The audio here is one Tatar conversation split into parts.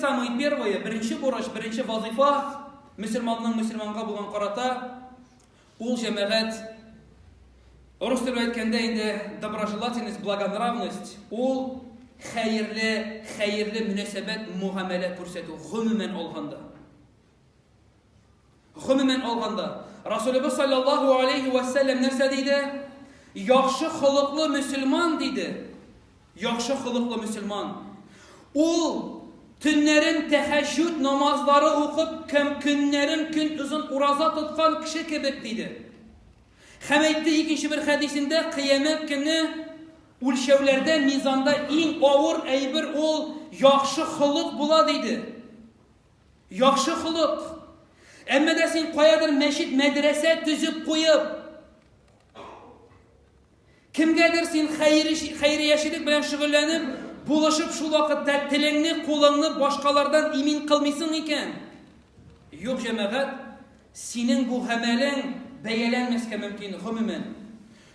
самое первое, беренче бурыч, беренче вазифа мөселманның мөселманга булган карата ул җәмәгать рус телендә әйткәндә инде доброжелательность, благонравность, ул хәерле мөнәсәбәт, муамәлә күрсәтү гомумән алганда. Гомумән алганда Расулыбыз саллаллаху алейхи ва саллям нәрсә диде? Яхшы холыклы мөселман диде. Яхшы холыклы мөселман. Ул төннәрен тәһәҗҗүд намазлары укып, көннәрен көн узын ураза тоткан кеше кебек диде. Һәм әйтте икенче бер хәдисендә, кыямәт көне үлчәүләрдә, мизанда иң авыр әйбер ул яхшы холык була диде. Яхшы холык. Әмма дә син каядыр мәчет, мәдрәсә төзеп куеп, кемгәдер син хәйриячелек белән шөгыльләнеп, булышып шул вакытта телеңне, кулыңны башкалардан имин кылмыйсың икән. Юк, җәмәгать, синең бу гамәлең бәяләнмәскә мөмкин гомумән.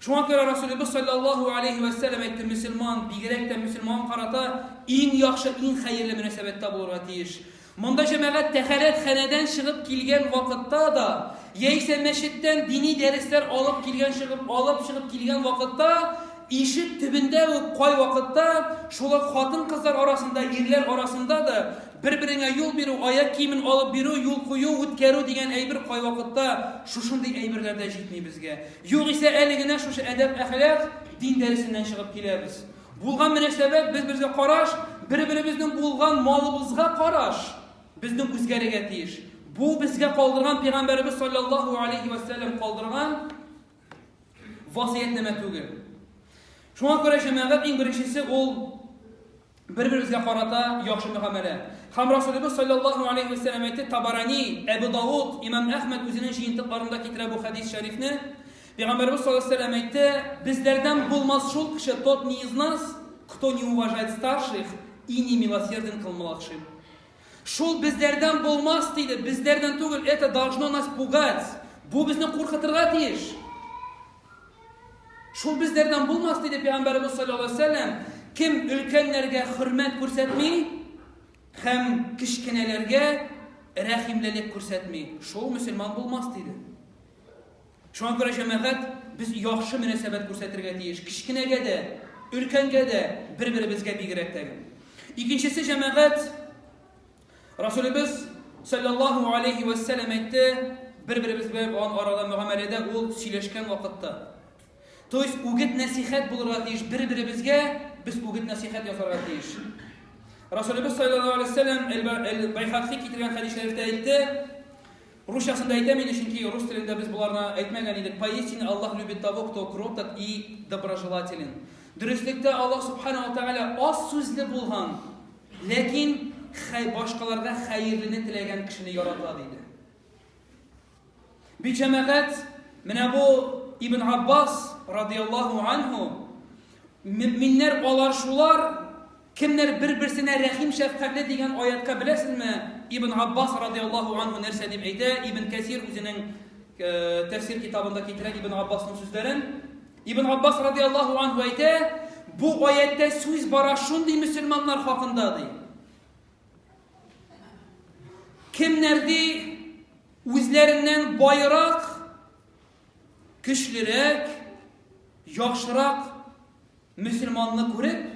Шуңа күрә Расулыбыз саллаллаху алейхи ва саллям әйтте, мөселман, бигрәк тә мөселман карата иң яхшы, иң хәерле мөнәсәбәттә булырга тиеш. Монда җәмәгать тәһарәт хәнәдән чыгып килгән вакытта да, яисә мәчеттән дини дәресләр алып чыгып килгән вакытта, ишек төбендә үк кай вакытта шулай хатын-кызлар арасында, ирләр арасында да бер-береңә юл бирү, аяк киемен алып бирү, юл кую, үткәрү дигән әйбер кай вакытта шушындый әйберләрдә җитми безгә. Югыйсә әле генә шушы әдәп, әхлак, дин дәресеннән чыгып киләбез. Булган мөнәсәбәт, безгә караш, бер-беребезнең булган малыбызга караш, безнең үзгәрергә тиеш. Бу безгә калдырган Пәйгамбәрбез саллаллаху алейхи ва саллям калдырган васыятнамә түгел. Шуңа күрә җәмәгать иң беренчесе ул бер-беребезгә карата яхшы мөхәмәлә. Һәм Расулыбыз саллаллаху алейхи ва саллям әйтте, Табарани, Әбу Дауд, Имам Әхмәд үзенең җыентыкларында китерә бу хәдис шәрифне. Пәйгамбәрбез саллаллаху алейхи ва саллям әйтте, безләрдән булмас шул кеше, тот не из нас, кто не уважает старших и не милосерден к младшим. Шул безләрдән булмас диде, безләрдән түгел, это должно нас пугать. Бу безне куркытырга тиеш. Шул безләрдән булмас диде Пәйгамбәрбез саллаллаху алейхи ва саллям. Кем өлкәннәргә хөрмәт күрсәтми, һәм кичкенәләргә рәхимлелек күрсәтми, шул мөселман булмас диде. Шуңа күрә җәмәгать, без яхшы мөнәсәбәт күрсәтергә тиеш, кичкенәгә дә, өлкәнгә дә, бер-беребезгә бигрәк тә. Икенчесе җәмәгать, Расулыбыз саллаллаху алейхи ва саллям әйтте, бер-беребез белән арада мөгамәләдә ул сөйләшкән вакытта. То есть үгет насихат булырга тиеш, бер-беребезгә без үгет насихат ясарга тиеш. Расулыбыз саллаллаху алейхи ва саллям Байхақи китергән хәдисләрдә әйтте, русчасында әйтәм инде, чөнки рус телендә без буларны әйтмәгән идек. Поистине Аллаһ любит того, кто кроток и доброжелателен. Дөрестлектә Аллаһ субхана ва тааля аз сүзле булган, ләкин башкаларга хәерлене теләгән кешене ярата диде. Бу җәмәгать, менә бу Ибн Аббас радиллаһу анху, мөминнәр алар шулар, кемнәр бер-берсенә рәхим шәфкатьле дигән аятка беләсезме? Ибн Аббас радиллаһу анху нәрсә дип әйтә? Ибн Кәсир үзенең тәфсир китабында китерә Ибн Аббасның сүзләрен. Ибн Аббас радиллаһу анху әйтә, бу аятта сүз бара шундый мөселманнар хакында ди. Кемнәрди үзләреннән байрак, көчлерәк, яхшырак мөселманны күреп,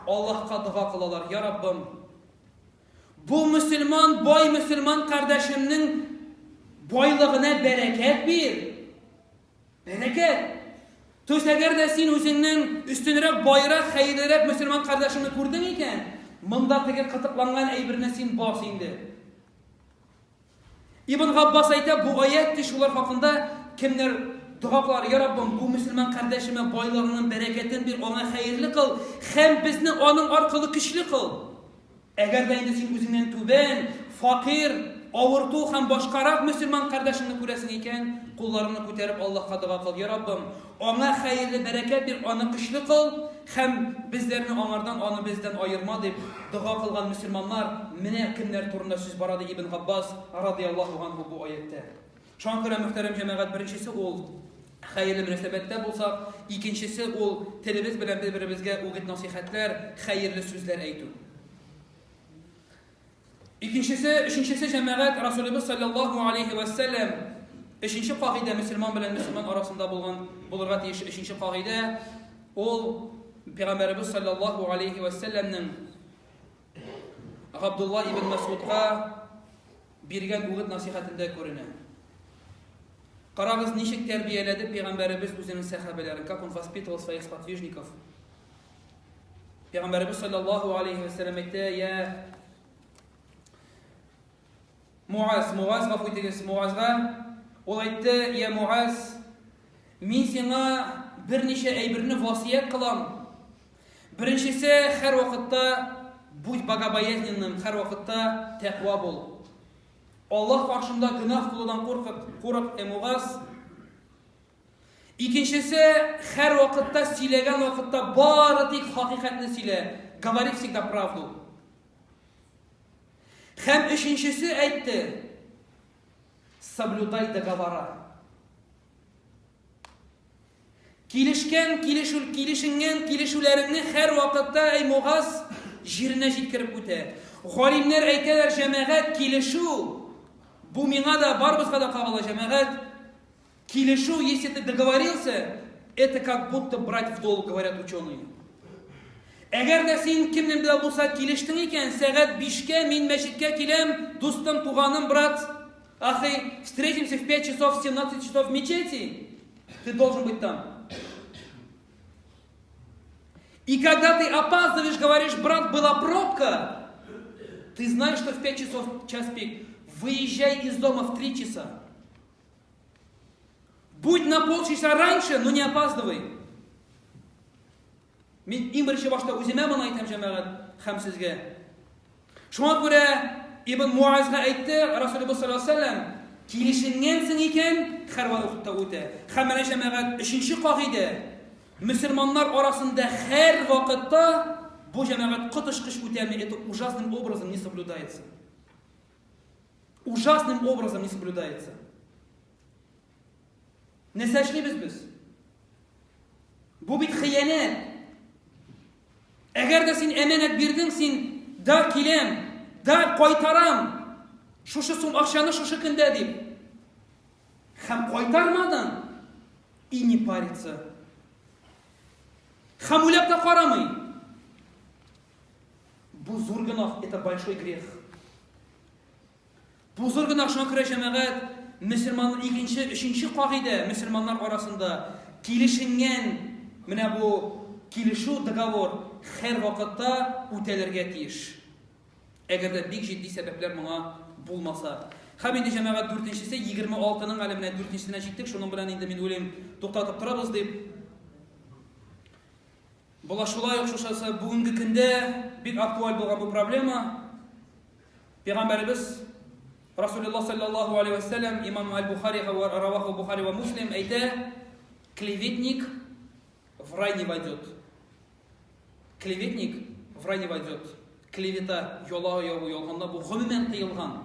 Аллаһка дуа кылалар: "Я Раббым, бу мөселман, бай мөселман кардәшемнең байлыгына бәрәкәт бир." Бәрәкәт. То есть әгәр дә син үзеңнең үстенрәк, байрак, хәерлерәк мөселман кардәшеңне күрдең икән, монда теге кытыкланган әйберне син бас инде. Ибн Габбас әйтә, бу аят шулар хакында кемнәр дуа кылар: "Я Раббым, бу мөселман кардәшемә байлыгының бәрәкәтен бир, аңа хәерле кыл, һәм безне аның аркылы көчле кыл." Әгәр дә инде син үзеңнән түбән, факир, авырту һәм башкарак мөселман кардәшеңне күрәсең икән, кулларыңны күтәреп Аллаһка дуа кыл: "Я Раббым, аңа хәерле бәрәкәт бир, аны көчле кыл, һәм безләрне аңардан, аны бездән аерма" дип дуа кылган мөселманнар, менә кемнәр турында сүз бара ди Ибн Габбас радиллаһу анху бу аятта. Шуңа күрә мөхтәрәм җәмәгать, беренчесе ул хәерле мөнәсәбәттә булсак, икенчесе ул телебез белән бер-беребезгә үгет насихатлар, хәерле сүзләр әйтү. Üçüncüsü cemaat Resulümüz sallallahu aleyhi ve sellem üçüncü kaide Müslüman bilen Müslüman arasında bulurga tiyişi üçüncü kaide ol Peygamberimiz sallallahu aleyhi ve sellem'nin Abdullah ibn Mesud'a birgen uğut nasihatinde görünür. Karagız nişik terbiyeledi Peygamberimiz özünün sahabelerini, как он воспитывал своих сподвижников. Peygamberimiz sallallahu aleyhi ve sellem etti ya Muaz gafı etiniz Muaz'a ol aytdı ya Muaz min sana bir neçe eybirini vasiyet kılam. Birincisi her vakitte будь богобоязненным, her vakitte takva bol. Allah karşında günah kılıdan kork Muaz. İkincisi her vakitte söylegen vakitte bari tek hakikatini söyle. Говори всегда правду. Hem üçüncüsü aytdı. Соблюдай договора. Kilişinlerini her vakitte ey Muaz jirine jitkirip öte. Galimler aytadilar cemaat kilişu bu mina da бар bizga da qabıla cemaat. Kilишу, если ты договорился, это как будто брать в долг, говорят ученые. Эгер де сен кимнен де булса килиштиң икән, сәгать 5-ке мин мәчеткә киләм, дустым, туганым, брат, ахи, встретимся в 5 часов, в 17 часов в мечети. Ты должен быть там. И когда ты опаздываешь, говоришь, брат, была пробка, ты знаешь, что в 5 часов час пик. Выезжай из дома в 3 часа. Будь на полчаса раньше, но не опаздывай. Мен иң бірінші башта өзіме мұны айтам жамағат хәм сізге. Шуңа күрә Ибн Муазға айтты, Расулullah саллаллаху алейхи ва саллям, килешенгәнсең икән, һәр вакытта үтә. Һәм менә җәмәгать өченче кагыйдә. Мөселманнар арасында һәр вакытта бу җәмәгать котышкыш үтәме, это ужасным образом не соблюдается. Ужасным образом не соблюдается. Не сәшлибез без. Бу бит хыянат. Әгәр дә син әманәт бирдең, син да киләм, да кайтарам. Шушы сум акчаны шушы көндә дип. Һәм кайтармадың. И не париться. Һәм уйлап та карамый. Бу зур гынах, это большой грех. Бу зур гынах шуңа күрә җәмәгать Müslümanlar ikinci, üçüncü kagide Müslümanlar arasında kilişingen menə bu kilişu dogovor her vakitte ütelerge tiyiş. Eğer de big ciddi sebepler buna bulmasa. Hem indi cemaat dörtüncüsü 26'nın alemine dörtüncüsüne çıktık. Şunun bilen indi men öyleyim to'xtatib turabız deyip. Bular şulay o'xshasa bugungi kunda big aktual bo'lgan bu problema. Peygamberimiz Resulullah sallallahu aleyhi ve sellem İmam Al-Bukhari ve Раваху Бухари ve Муслим aytdi, клеветник в рай не войдет. Клеветник в рай не войдет. Клевета yolğanda bu gümümen tıyılgan.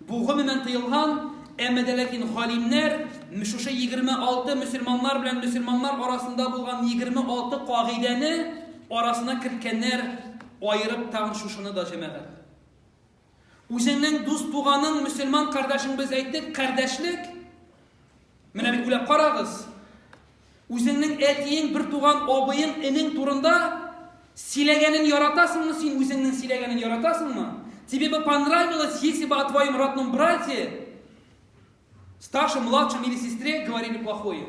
Bu gümümen tıyılgan ama de lakin halimler şuşa 26 Müslümanlar bilen Müslümanlar arasında bulgan 26 kagideni arasına kirkenler ayırıp tağın şuşunu da cemaat. Үзеңнең дус туганың Müslüman кардашың без әйттек, кардәшлек. Менә бит уйлап карагыз. Үзеңнең әтиең, бер туган абыең, энең турында сөйләгәнен яратасыңмы син, үзеңнең сөйләгәнен яратасыңмы? Тебе бы понравилось, если бы о твоем родном брате, старшем, младшем или сестре говорили плохое?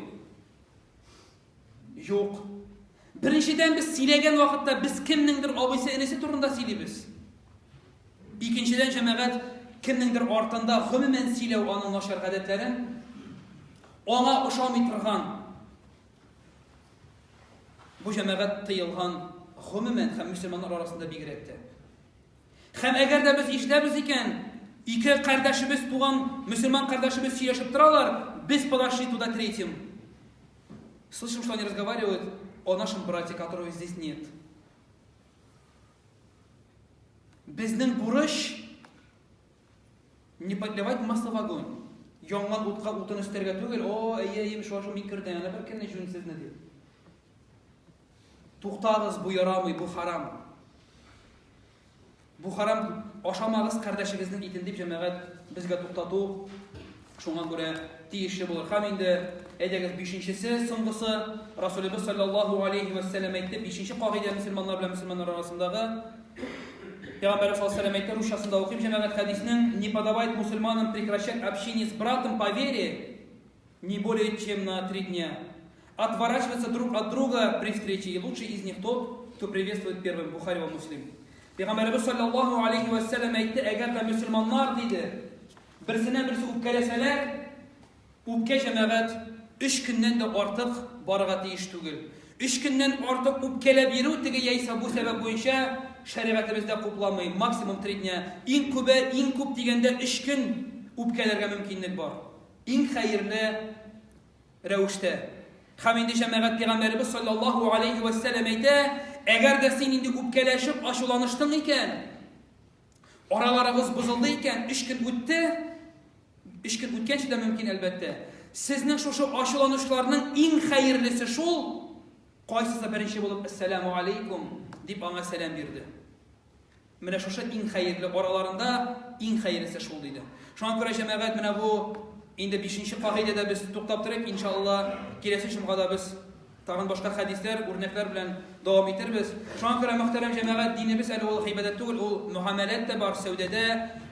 Юк. Беренчедән без сөйләгән вакытта без кемнеңдер абыйсы, энесе турында сөйлибез. İkinciden cemaat kimningdir артында гомумән сөйләү аның нашар гадәтләрен аңа ошамый торган. Бу cemaat тыелган гомумән һәм мөселманнар арасында бигрәк тә. Һәм әгәр дә без ишетәбез икән, ике кардәшебез туган мөселман кардәшебез сөйләшеп торалар, без подошли туда третьим. Слышим, что они разговаривают о нашем брате, которого здесь нет. Безнең бурыч не подливать масло в огонь. Яңган утка утын өстәргә түгел, о, әйе, шушы мин кирдән, ана бер кемне җүнсезне дип. Туктагыз, бу ярамый, бу харам. Бу харам ашамагыз кардәшегезнең итен дип җәмәгать безгә туктату шуңа күрә тиешле булыр. Һәм инде әйдәгез 5-нчесе, соңгысы Расулыбыз саллаллаху алейхи ва саллям әйтте, 5-нче кагыйдә мөселманнар белән мөселманнар арасындагы Пәйгамбәр саллаллаху алейхи ва саллям әйтте русчасында укыйм җәмәгать хадисның: "Не подавать мусульманам прекращать общение с братом по вере не более чем на 3 дня. Отворачиваться друг от друга при встрече, и лучший из них тот, кто приветствует первым". Бухари ва Муслим. Пәйгамбәрбез саллаллаху алейхи ва саллям әйтте, әгәр дә мөселманнар диде, берсенә берсе үпкәләсәләр, үпкә җәмәгать 3 көннән дә артык барырга тиеш түгел. 3 көннән артык үпкәләп йөрү теге яисә бу сәбәп буенча шәригатебездә купламый. Максимум 3 дня. Иң күп дигәндә 3 көн үпкәләргә мөмкинлек бар. Иң хәерле рәвештә. Һәм инде җәмәгать Пәйгамбәрбез саллаллаху алейхи ва саллям әйтә, әгәр дә син инде үпкәләшеп ачуланыштың икән, араларыгыз бозылды икән, 3 көн үтте, 3 көн үткәнче дә мөмкин әлбәттә. Сезнең шушы ачуланышларның иң хәерлесе шул, кайсысы беренче булып "Ассаламу алейкум" дип аңа сәлам бирде. Менә шушы иң хәерле араларында иң хәерлесе шул диде. Шуңа күрә җәмәгать менә бу инде 5-нче кагыйдәдә без туктап торыйк, иншалла киләсе җомгада без тагын башка хәдисләр, үрнәкләр белән дәвам итәрбез. Шуңа күрә мөхтәрәм җәмәгать, динебез әле ул гыйбадәт түгел, ул мөхәмәләт тә бар, сәүдәдә,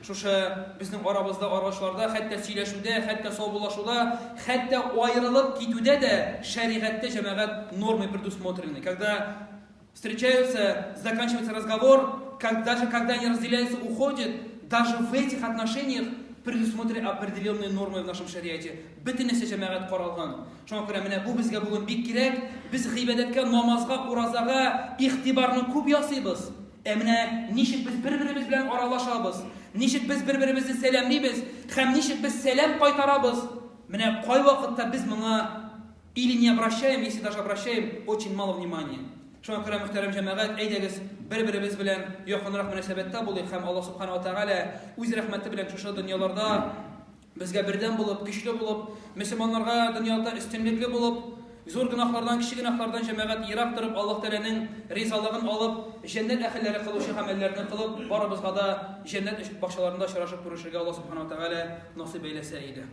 шушы безнең арабызда, аралашларда, хәтта сөйләшүдә, хәтта саубуллашуда, хәтта аерылып китүдә дә шәригатьтә җәмәгать нормы предусмотрены. Когда встречаются, заканчивается разговор, даже когда они разделяются, уходят, даже в этих отношениях предусмотрены определенные нормы в нашем шариате. Бөтенесе җәмәгать каралган. Шуңа күрә менә бу безгә бүген бик кирәк. Без гыйбадәткә, намазга, уразага игътибарны күп ясыйбыз. Менә ничек без бер-беребез белән аралашабыз, ничек без бер-беребезне сәламлибез, һәм ничек без сәлам кайтарабыз. Менә кайвакытта без моңа или не обращаем, если даже обращаем, очень мало внимания. Шуңа күрә мөхтәрәм җәмәгать, әйдәгез бер-беребез белән якынрак мөнәсәбәттә булыйк һәм Аллаһ субхана ва тәгалә үз рәхмәте белән шушы дөньяларда безгә бердәм булып, көчле булып, мөселманнарга дөньяда өстенлекле булып, зур гөнаһлардан, кичек гөнаһлардан җәмәгать ерак торып, Аллаһ Тәгаләнең ризалыгын алып, җәннәт әһелләре кылучы гамәлләрне кылып, барыбызга да җәннәт бакчаларында очрашып күрешергә Аллаһ субхана ва тәгалә насыйп әйләсә иде.